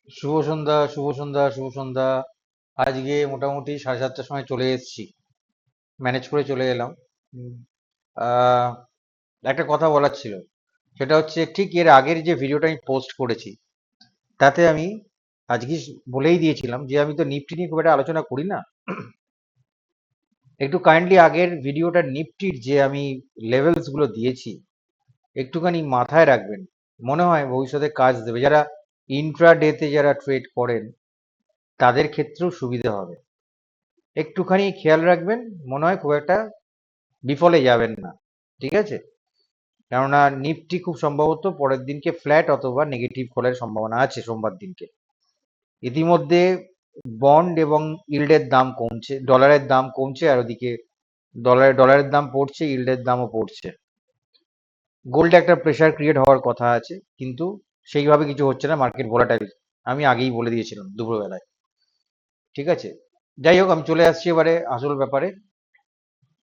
শুভ সন্ধ্যা, শুভ সন্ধ্যা, শুভ সন্ধ্যা। আজকে মোটামুটি 7:30টার সময় চলে এসেছি, ম্যানেজ করে চলে এলাম। উম, আহ, একটা কথা বলার ছিল, সেটা হচ্ছে ঠিক এর আগের যে ভিডিওটা আমি পোস্ট করেছি, তাতে আমি আজকে বলেই দিয়েছিলাম যে আমি তো নিফটি নিয়ে খুব একটা আলোচনা করি না। একটু কাইন্ডলি আগের ভিডিওটার নিফটির যে আমি লেভেলস গুলো দিয়েছি একটুখানি মাথায় রাখবেন। মনে হয় ভবিষ্যতে কাজ দেবে, যারা ইন্ট্রাডেতে যারা ট্রেড করেন তাদের ক্ষেত্রেও সুবিধা হবে। একটুখানি খেয়াল রাখবেন, মনে হয় খুব একটা বিফলে যাবেন না। ঠিক আছে? কেননা নিফটি খুব সম্ভবত পরের দিনকে ফ্ল্যাট অথবা নেগেটিভ খোলার সম্ভাবনা আছে সোমবার দিনকে। ইতিমধ্যে বন্ড এবং ইল্ডের দাম কমছে, ডলারের দাম কমছে, আর ওদিকে ডলারের দাম পড়ছে, ইল্ডের দামও পড়ছে। গোল্ডে একটা প্রেসার ক্রিয়েট হওয়ার কথা আছে, কিন্তু সেইভাবে কিছু হচ্ছে না, মার্কেট ভোলাটাইল। আমি আগেই বলে দিয়েছিলাম দুপুরবেলায়। ঠিক আছে, যাই হোক, আমি চলে আসছি এবারে আসল ব্যাপারে।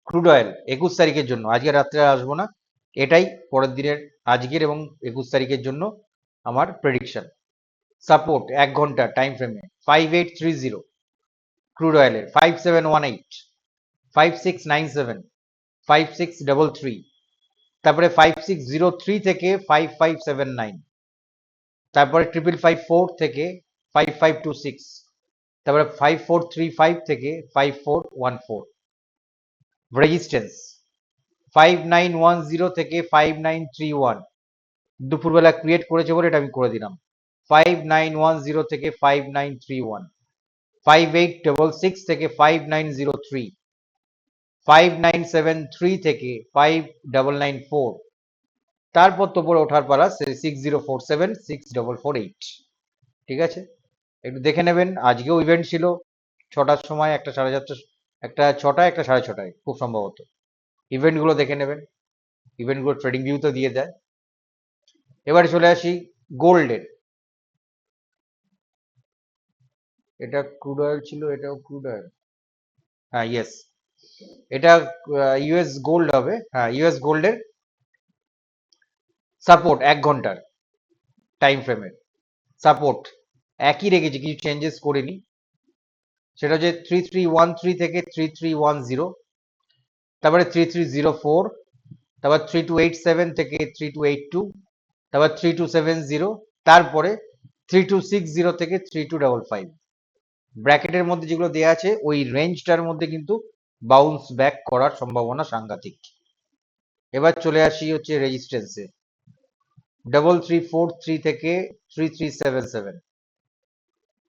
ক্রুড অয়েল 21 তারিখের জন্য, আজকে রাত্রে আর আসবো না, এটাই পরের দিনের, আজকের এবং 21 তারিখের জন্য আমার প্রেডিকশন। সাপোর্ট 1 ঘন্টা টাইম ফ্রেমে 5830, ক্রুড অয়েলের 5718, 5697, 5633, তারপরে 5603 থেকে 5579, তারপরে 5554 থেকে 5526, তারপরে 5435 থেকে 5414। রেজিস্ট্যান্স 5910 থেকে 5931, দুপুরবেলা ক্রিয়েট করেছে বলে এটা আমি করে দিলাম। 5910 থেকে 5931, 5866 থেকে 5903, 5973 থেকে 5994, তারপর তো পরে ওঠার পালা 6047, 6448। ঠিক আছে, একটু দেখে নেবেন। আজকেও ইভেন্ট ছিল 6টার সময়, একটা 4:30, একটা 6টায়, একটা 6:30, খুব সম্ভবত। ইভেন্টগুলো দেখে নেবেন, ইভেন্টগুলো ট্রেডিং ভিউ তো দিয়ে দেয়। এবারে চলে আসি গোল্ডের। এটা ক্রুড অয়েল ছিল, এটাও ক্রুড অয়েল। হ্যাঁ, ইয়েস, এটা ইউএস গোল্ড হবে। হ্যাঁ, ইউএস গোল্ডের সাপোর্ট 1 ঘন্টার টাইম ফ্রেমের সাপোর্ট একই রেখেছি, কিছু চেঞ্জেস করিনি। সেটা হচ্ছে 3313 থেকে 3310, তারপরে 3304, তারপর 3287 থেকে 3282, তারপর 3270, তারপরে 3260 থেকে 3255। ব্র্যাকেটের মধ্যে যেগুলো দেওয়া আছে ওই রেঞ্জটার মধ্যে কিন্তু বাউন্স ব্যাক করার সম্ভাবনা সাংঘাতিক। এবার চলে আসি হচ্ছে রেজিস্ট্যান্সে, 3343 থেকে 3377।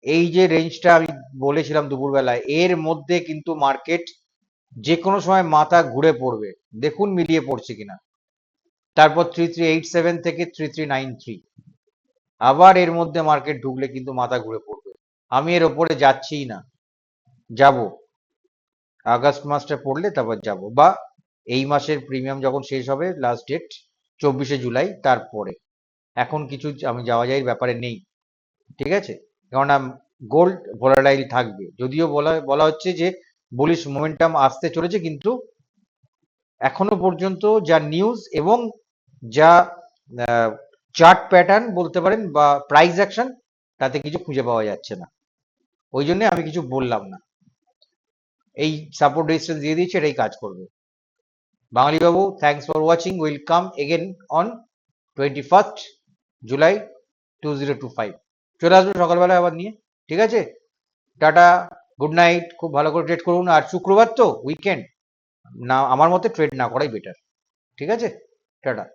এই যে রেঞ্জটা আমি বলেছিলাম দুপুরবেলায়, এর মধ্যে কিন্তু মার্কেট যে কোনো সময় মাথা ঘুরে পড়বে, দেখুন মিলিয়ে পড়ছে কিনা। তারপর 3387 থেকে 3393, আবার এর মধ্যে মার্কেট ঢুকলে কিন্তু মাথা ঘুরে পড়বে। আমি এর ওপরে যাচ্ছিই না, যাব আগস্ট মাসটা পড়লে তারপর যাব, বা এই মাসের প্রিমিয়াম যখন শেষ হবে, লাস্ট ডেট 24শে জুলাই, তারপরে। এখন কিছু আমি যাওয়া যাওয়ার ব্যাপারে নেই। ঠিক আছে, কারণ গোল্ড ভোলাটাইল থাকবে, যদিও বলা বলা হচ্ছে যে বুলিশ মোমেন্টাম আসতে চলেছে, কিন্তু এখনো পর্যন্ত যা নিউজ এবং যা চার্ট প্যাটার্ন বলতে পারেন বা প্রাইস অ্যাকশন, তাতে কিছু খুঁজে পাওয়া যাচ্ছে না। ওই জন্য আমি কিছু বললাম না, এই সাপোর্ট রেজিস্ট্যান্স দিয়ে দিয়েছে, এটাই কাজ করবে। বাঙালি বাবু, thanks for watching, will come again on 21 July 2025। চলে আসবো সকালবেলা আবার নিয়ে। ঠিক আছে, টাটা, গুড নাইট, খুব ভালো করে ট্রেড করুন। আর শুক্রবার তো উইকেন্ড, না আমার মতে ট্রেড না করাই বেটার। ঠিক আছে, টাটা।